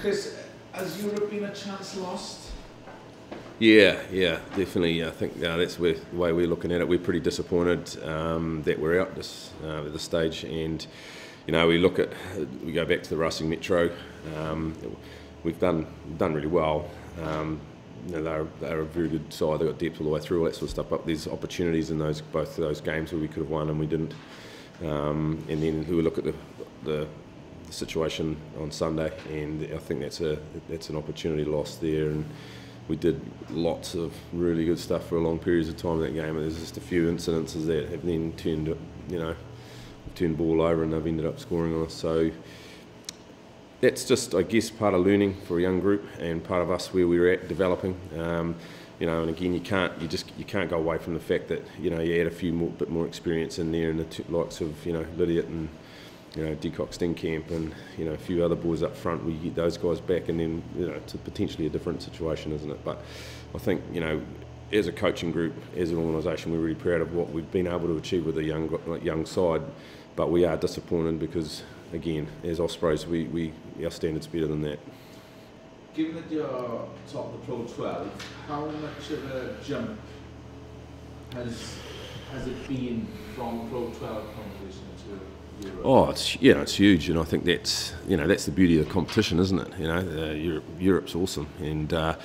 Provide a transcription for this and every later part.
Chris, has Europe been a chance lost? Yeah, definitely. I think that's the way we're looking at it. We're pretty disappointed that we're out at this stage, and we go back to the Racing Metro. We've done really well. They're a very good side. They've got depth all the way through, all that sort of stuff. But there's opportunities in both of those games where we could have won and we didn't. And then we look at the situation on Sunday, and I think that's an opportunity lost there. And we did lots of really good stuff for a long periods of time in that game. There's just a few incidences that have then turned the ball over, and they've ended up scoring on us. So that's just, I guess, part of learning for a young group and part of us where we're at developing. And again, you can't go away from the fact that you add a bit more experience in there, and the likes of Lydiot and Decock Steenkamp and a few other boys up front. We get those guys back, and then it's potentially a different situation, isn't it? But I think as a coaching group, as an organisation, we're really proud of what we've been able to achieve with a young side. But we are disappointed because, again, as Ospreys, our standards better than that. Given that you're top of the Pro 12, how much of a jump has it been from Pro 12 competition to Europe? Oh, it's huge, and I think that's the beauty of the competition, isn't it? Europe's awesome, and I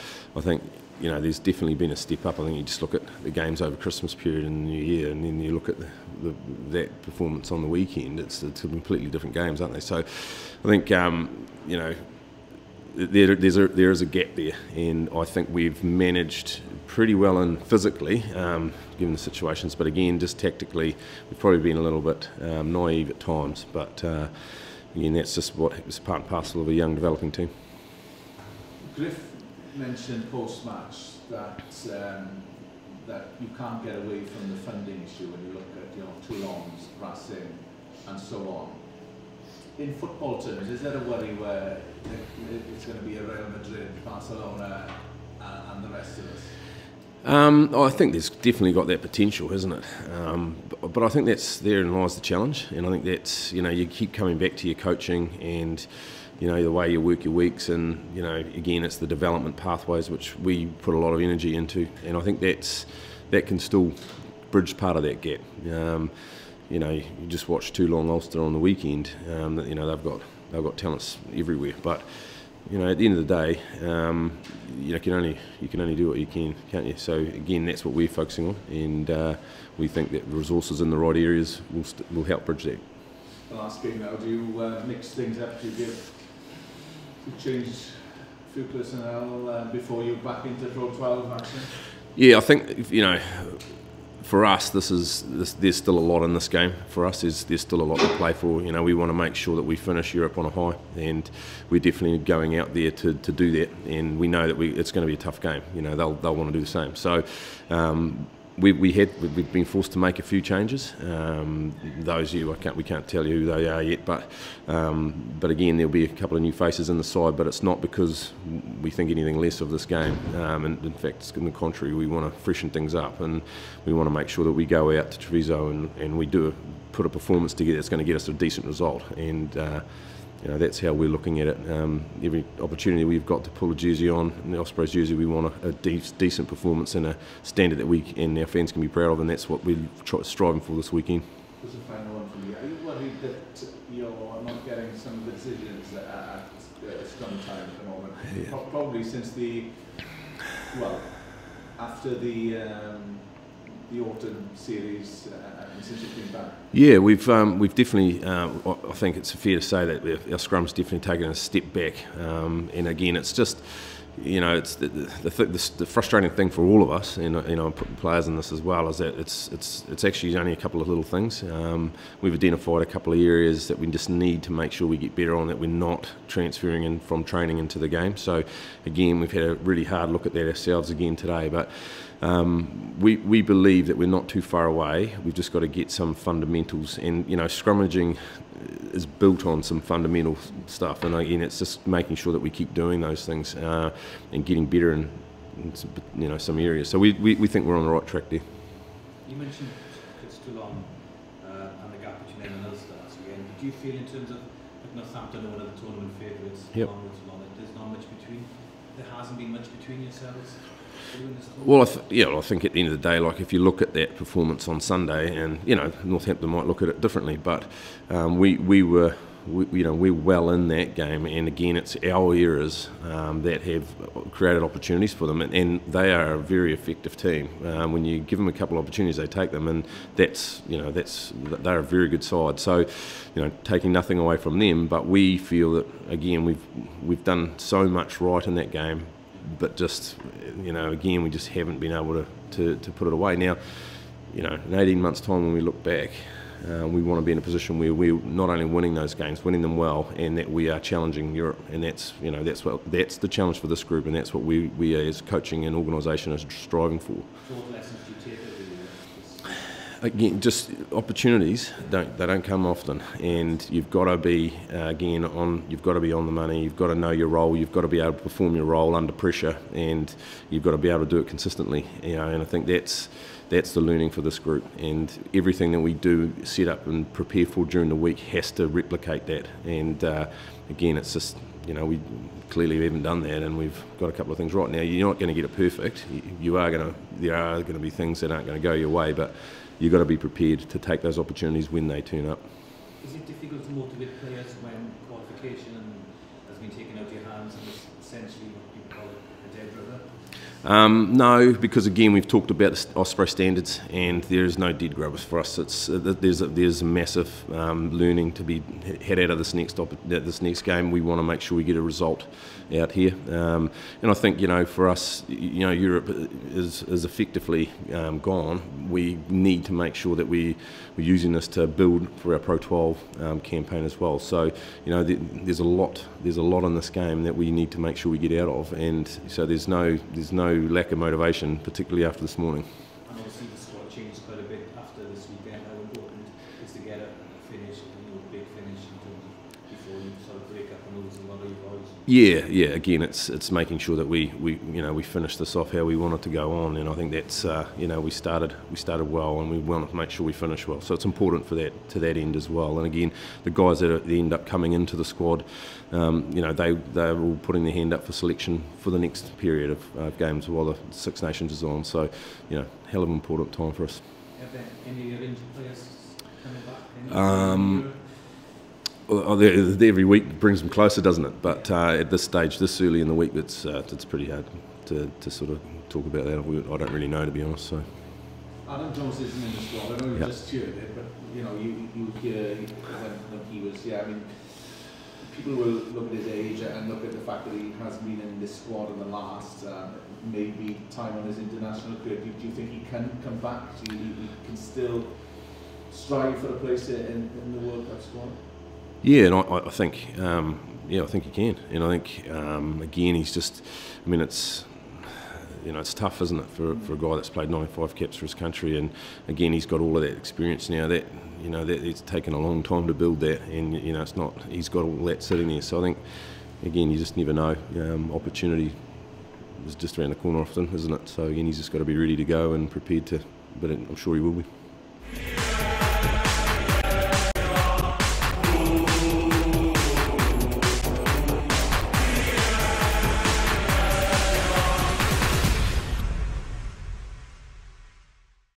think there's definitely been a step up. I think you just look at the games over Christmas period and the New Year, and then you look at that performance on the weekend. It's completely different games, aren't they? So I think there is a gap there, and I think we've managed pretty well in physically, given the situations. But again, just tactically, we've probably been a little bit naive at times. But again, that's just it's part and parcel of a young developing team. Griff mentioned post-match that you can't get away from the funding issue when you look at Toulon's, Racing, and so on. In football terms, is there a worry where it's going to be a Real Madrid, Barcelona, and the rest of us? I think there's definitely got that potential, hasn't it? But I think therein lies the challenge, and I think that's you keep coming back to your coaching and the way you work your weeks, and again, it's the development pathways which we put a lot of energy into, and I think that can still bridge part of that gap. You just watch Toulon Ulster on the weekend. They've got talents everywhere, but at the end of the day, you can only do what you can, can't you? So again, that's what we're focusing on, and we think that the resources in the right areas will help bridge that. The last game now, do you mix things up? Do you change a few personnel before you back into Pro 12 action? Yeah, I think for us, there's still a lot in this game. For us, there's still a lot to play for. We want to make sure that we finish Europe on a high, and we're definitely going out there to do that. And we know that it's going to be a tough game. They'll want to do the same. So we've been forced to make a few changes. We can't tell you who they are yet, but again, there'll be a couple of new faces in the side. But it's not because we think anything less of this game. And in fact, it's on the contrary. We want to freshen things up, and we want to make sure that we go out to Treviso and we put a performance together that's going to get us a decent result. And that's how we're looking at it. Every opportunity we've got to pull a jersey on, in the Ospreys jersey, we want a decent performance and a standard that we and our fans can be proud of, and that's what we're striving for this weekend. Just a final one from you. Are you worried that you're not getting some of the decisions at scrum time at the moment? Yeah. Probably since after the autumn series and since you've been back? Yeah, we've definitely. I think it's fair to say that our scrum's definitely taken a step back, and again, it's just. It's the frustrating thing for all of us, and I'm putting players in this as well, is that it's actually only a couple of little things. We've identified a couple of areas that we just need to make sure we get better on, that we're not transferring in from training into the game. So again, we've had a really hard look at that ourselves again today, but we believe that we're not too far away. We've just got to get some fundamentals, and scrummaging is built on some fundamental stuff, and again, it's just making sure that we keep doing those things and getting better in some areas. So we think we're on the right track there. You mentioned it's Toulon and the gap between them and Ulster. So again, did you feel in terms of Northampton are one of the tournament favourites. Yep. There's not much between. There hasn't been much between yourselves. Well, I think at the end of the day, like if you look at that performance on Sunday, and you know Northampton might look at it differently, but we were well in that game, and again it's our errors that have created opportunities for them, and they are a very effective team. When you give them a couple of opportunities, they take them, and they're a very good side. So, taking nothing away from them, but we feel that again we've done so much right in that game, but just again we just haven't been able to put it away. Now, in 18 months' time when we look back, we want to be in a position where we're not only winning those games, winning them well, and that we are challenging Europe, and that's the challenge for this group, and that's what we as coaching and organisation are striving for. So what lessons do you take over the years? Again, just opportunities don't come often, and you've got to be you've got to be on the money. You've got to know your role. You've got to be able to perform your role under pressure, and you've got to be able to do it consistently. And I think that's the learning for this group, and everything that we do set up and prepare for during the week has to replicate that. And again, it's just we clearly haven't done that, and we've got a couple of things right. Now, you're not going to get it perfect. There are going to be things that aren't going to go your way, but you've got to be prepared to take those opportunities when they turn up. Is it difficult to motivate players when qualification has been taken out of your hands and it's essentially what you call a dead river? No, because again we've talked about the Osprey standards, and there is no dead grubbers for us. There's a massive learning to be had out of this next game. We want to make sure we get a result out here, and I think for us, Europe is effectively gone. We need to make sure that we're using this to build for our Pro 12 campaign as well. So there's a lot in this game that we need to make sure we get out of, and so there's no lack of motivation, particularly after this morning. And obviously the squad changed quite a bit after this weekend. How important is to get a finish, big finish before you sort of break up and lose a lot of your boys? Yeah. Again, it's making sure that we finish this off how we want it to go on, and I think that's we started well, and we want to make sure we finish well. So it's important for that to that end as well. And again, the guys that end up coming into the squad, they're all putting their hand up for selection for the next period of games while the Six Nations is on. So hell of an important time for us. Have there any of your injured players coming back? Every week brings them closer, doesn't it? But at this stage, this early in the week, it's pretty hard to sort of talk about that. I don't really know, to be honest. So. Adam Jones isn't in the squad. I know you just cheered it, but you hear when he was. Yeah, I mean, people will look at his age and look at the fact that he has been in this squad in the last maybe time on his international career. Do you think he can come back? Do you think he can still strive for a place in the World Cup squad? Yeah, and I think I think he can, and I think again he's just. I mean, it's tough, isn't it, for a guy that's played 95 caps for his country, and again he's got all of that experience now. That that it's taken a long time to build that, and it's not. He's got all that sitting there. So I think again you just never know. Opportunity is just around the corner often, isn't it? So again he's just got to be ready to go and prepared to. But I'm sure he will be.